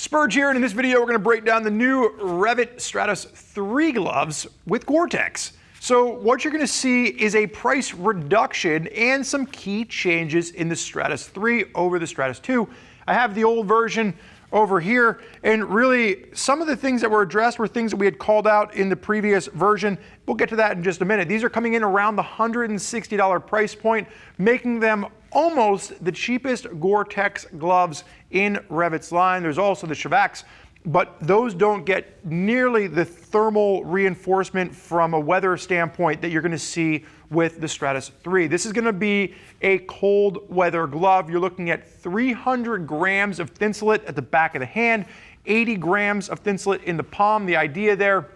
Spurge here, and in this video we're going to break down the new REV'IT Stratos 3 gloves with Gore-Tex. So what you're going to see is a price reduction and some key changes in the Stratos 3 over the Stratos 2. I have the old version over here, and really some of the things that were addressed were things that we had called out in the previous version. We'll get to that in just a minute. These are coming in around the $160 price point, making them almost the cheapest Gore-Tex gloves in REV'IT's line. There's also the Shavacs, but those don't get nearly the thermal reinforcement from a weather standpoint that you're going to see with the Stratos 3. This is going to be a cold weather glove. You're looking at 300 grams of Thinsulate at the back of the hand, 80 grams of Thinsulate in the palm. The idea there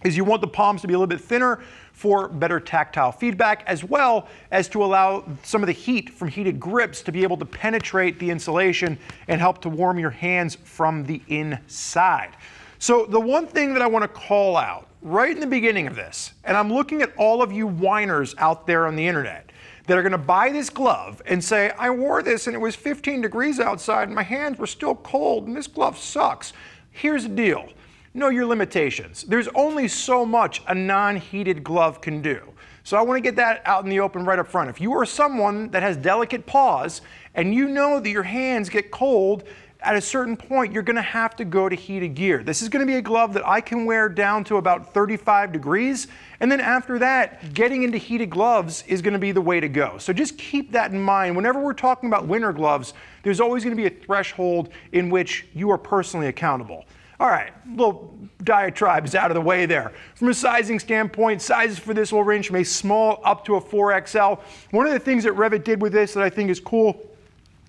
is you want the palms to be a little bit thinner for better tactile feedback, as well as to allow some of the heat from heated grips to be able to penetrate the insulation and help to warm your hands from the inside. So the one thing that I want to call out right in the beginning of this, and I'm looking at all of you whiners out there on the internet that are going to buy this glove and say, I wore this and it was 15 degrees outside and my hands were still cold and this glove sucks. Here's the deal. Know your limitations. There's only so much a non-heated glove can do. So I want to get that out in the open right up front. If you are someone that has delicate paws and you know that your hands get cold, at a certain point you're going to have to go to heated gear. This is going to be a glove that I can wear down to about 35 degrees, and then after that, getting into heated gloves is going to be the way to go. So just keep that in mind. Whenever we're talking about winter gloves, there's always going to be a threshold in which you are personally accountable. All right, little diatribe is out of the way there. From a sizing standpoint, sizes for this will range from a small up to a 4XL. One of the things that REV'IT did with this that I think is cool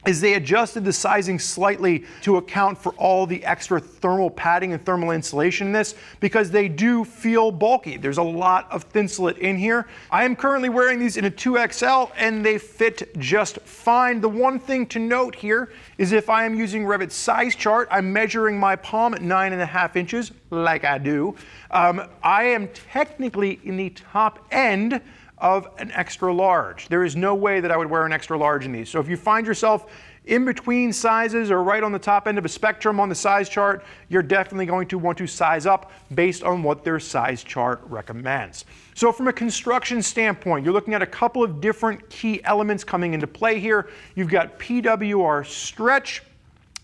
is they adjusted the sizing slightly to account for all the extra thermal padding and thermal insulation in this, because they do feel bulky. There's a lot of Thinsulate in here. I am currently wearing these in a 2XL and they fit just fine. The one thing to note here is if I am using REV'IT's size chart, I'm measuring my palm at 9.5 inches, like I do. I am technically in the top end of an extra large. There is no way that I would wear an extra large in these. So if you find yourself in between sizes or right on the top end of a spectrum on the size chart, you're definitely going to want to size up based on what their size chart recommends. So from a construction standpoint, you're looking at a couple of different key elements coming into play here. You've got PWR stretch.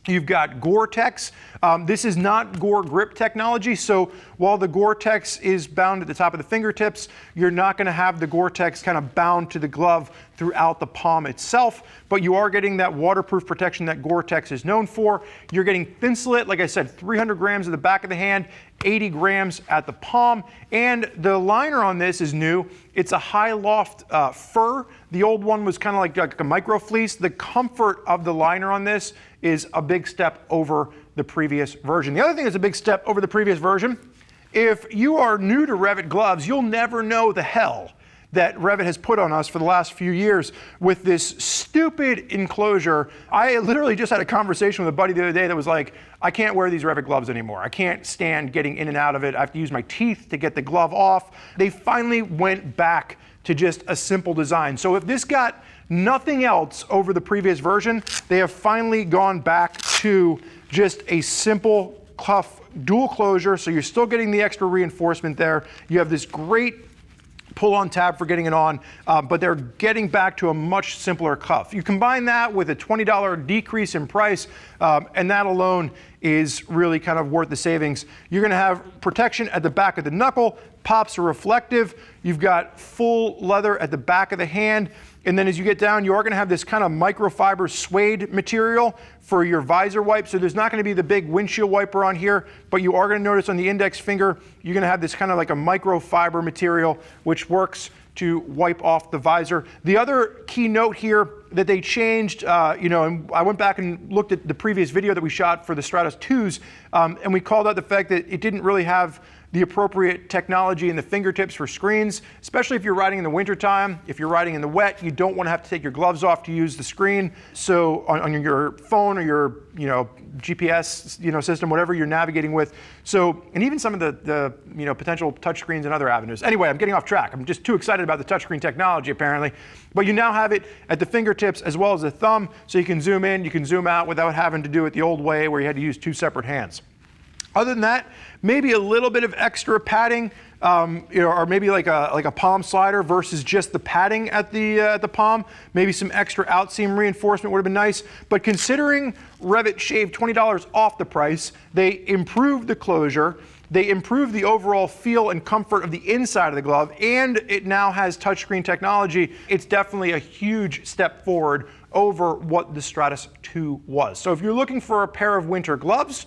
You've got Gore-Tex. This is not Gore grip technology, so while the Gore-Tex is bound at the top of the fingertips, you're not going to have the Gore-Tex kind of bound to the glove throughout the palm itself, but you are getting that waterproof protection that Gore-Tex is known for. You're getting Thinsulate, like I said, 300 grams at the back of the hand, 80 grams at the palm, and the liner on this is new. It's a high loft fur. The old one was kind of like a micro fleece. The comfort of the liner on this is a big step over the previous version. The other thing that's a big step over the previous version, if you are new to REV'IT gloves, you'll never know the hell that REV'IT has put on us for the last few years with this stupid enclosure. I literally just had a conversation with a buddy the other day that was like, I can't wear these REV'IT gloves anymore. I can't stand getting in and out of it. I have to use my teeth to get the glove off. They finally went back to just a simple design. So if this got nothing else over the previous version, they have finally gone back to just a simple cuff dual closure. So you're still getting the extra reinforcement there. You have this great pull-on tab for getting it on, but they're getting back to a much simpler cuff. You combine that with a $20 decrease in price, and that alone is really kind of worth the savings. You're going to have protection at the back of the knuckle. Pops are reflective. You've got full leather at the back of the hand. And then as you get down, you are going to have this kind of microfiber suede material for your visor wipe. So there's not going to be the big windshield wiper on here, but you are going to notice on the index finger, you're going to have this kind of like a microfiber material, which works to wipe off the visor. The other key note here that they changed, and I went back and looked at the previous video that we shot for the Stratos 2s, and we called out the fact that it didn't really have the appropriate technology in the fingertips for screens, especially if you're riding in the wintertime. If you're riding in the wet, you don't want to have to take your gloves off to use the screen. So on your phone or your GPS system, whatever you're navigating with. So, and even some of the potential touchscreens and other avenues. Anyway, I'm getting off track. I'm just too excited about the touchscreen technology apparently. But you now have it at the fingertips as well as the thumb, so you can zoom in, you can zoom out without having to do it the old way where you had to use two separate hands. Other than that, maybe a little bit of extra padding, or maybe like a palm slider versus just the padding at the palm. Maybe some extra outseam reinforcement would have been nice. But considering REV'IT shaved $20 off the price, they improved the closure, they improved the overall feel and comfort of the inside of the glove, and it now has touchscreen technology. It's definitely a huge step forward over what the Stratos 2 was. So if you're looking for a pair of winter gloves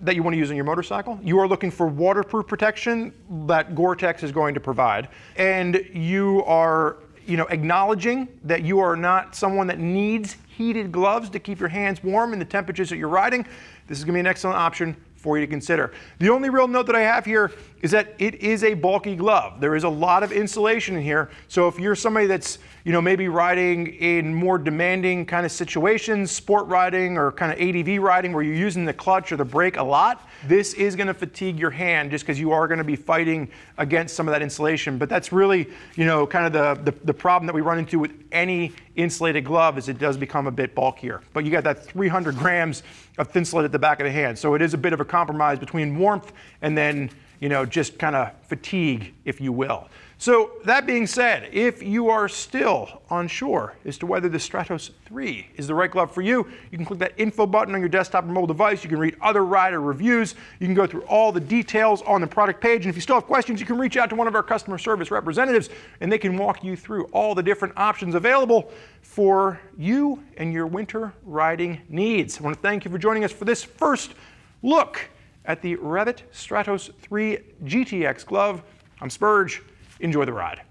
that you want to use on your motorcycle, you are looking for waterproof protection that Gore-Tex is going to provide, and you are acknowledging that you are not someone that needs heated gloves to keep your hands warm in the temperatures that you're riding, this is going to be an excellent option for you to consider. The only real note that I have here is that it is a bulky glove. There is a lot of insulation in here, so if you're somebody that's maybe riding in more demanding kind of situations, sport riding or kind of ADV riding where you're using the clutch or the brake a lot, this is going to fatigue your hand just because you are going to be fighting against some of that insulation. But that's really kind of the problem that we run into with any insulated glove, is it does become a bit bulkier. But you got that 300 grams of Thinsulate at the back of the hand, so it is a bit of a compromise between warmth and then just kind of fatigue, if you will. So that being said, if you are still unsure as to whether the Stratos 3 is the right glove for you, you can click that info button on your desktop or mobile device. You can read other rider reviews. You can go through all the details on the product page. And if you still have questions, you can reach out to one of our customer service representatives and they can walk you through all the different options available for you and your winter riding needs. I want to thank you for joining us for this first look at the REV'IT Stratos 3 GTX Glove. I'm Spurge. Enjoy the ride.